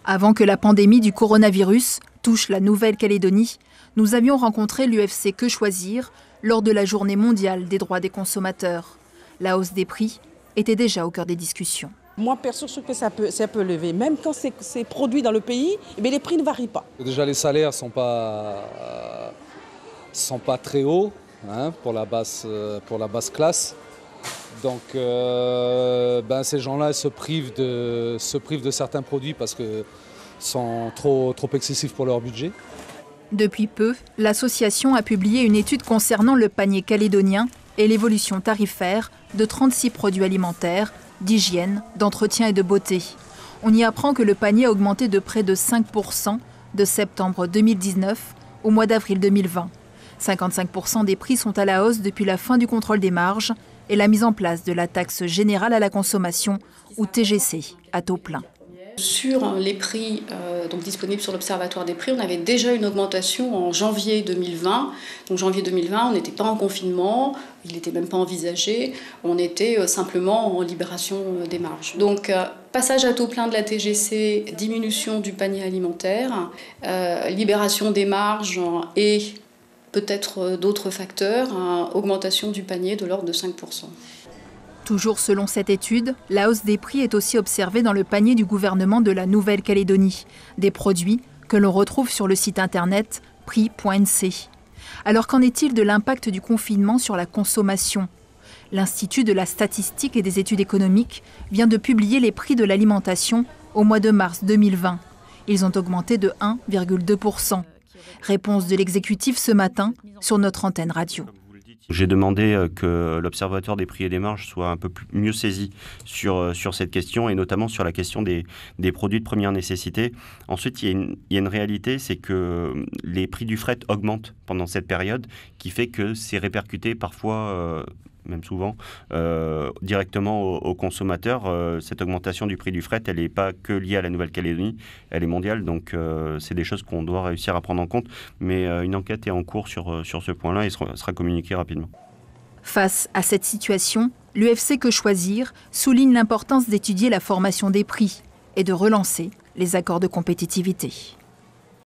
Avant que la pandémie du coronavirus touche la Nouvelle-Calédonie, nous avions rencontré l'UFC Que Choisir lors de la Journée mondiale des droits des consommateurs. La hausse des prix était déjà au cœur des discussions. Moi, perso, je trouve que ça peut lever. Même quand c'est produit dans le pays, mais les prix ne varient pas. Déjà, les salaires ne sont pas très hauts pour la basse classe. Donc ces gens-là se privent de certains produits parce qu'ils sont trop excessifs pour leur budget. Depuis peu, l'association a publié une étude concernant le panier calédonien et l'évolution tarifaire de 36 produits alimentaires, d'hygiène, d'entretien et de beauté. On y apprend que le panier a augmenté de près de 5% de septembre 2019 au mois d'avril 2020. 55% des prix sont à la hausse depuis la fin du contrôle des marges et la mise en place de la taxe générale à la consommation, ou TGC, à taux plein. Sur les prix disponibles sur l'Observatoire des prix, on avait déjà une augmentation en janvier 2020. Donc janvier 2020, on n'était pas en confinement, il n'était même pas envisagé, on était simplement en libération des marges. Donc passage à taux plein de la TGC, diminution du panier alimentaire, libération des marges et peut-être d'autres facteurs, augmentation du panier de l'ordre de 5%. Toujours selon cette étude, la hausse des prix est aussi observée dans le panier du gouvernement de la Nouvelle-Calédonie, des produits que l'on retrouve sur le site internet prix.nc. Alors qu'en est-il de l'impact du confinement sur la consommation ? L'Institut de la statistique et des études économiques vient de publier les prix de l'alimentation au mois de mars 2020. Ils ont augmenté de 1,2%. Réponse de l'exécutif ce matin sur notre antenne radio. J'ai demandé que l'Observatoire des prix et des marges soit un peu mieux saisi sur cette question et notamment sur la question des produits de première nécessité. Ensuite, il y a une réalité, c'est que les prix du fret augmentent pendant cette période, qui fait que c'est répercuté parfois, même souvent, directement aux consommateurs. Cette augmentation du prix du fret, elle n'est pas que liée à la Nouvelle-Calédonie, elle est mondiale, donc c'est des choses qu'on doit réussir à prendre en compte. Mais une enquête est en cours sur ce point-là et sera communiquée rapidement. Face à cette situation, l'UFC Que Choisir souligne l'importance d'étudier la formation des prix et de relancer les accords de compétitivité.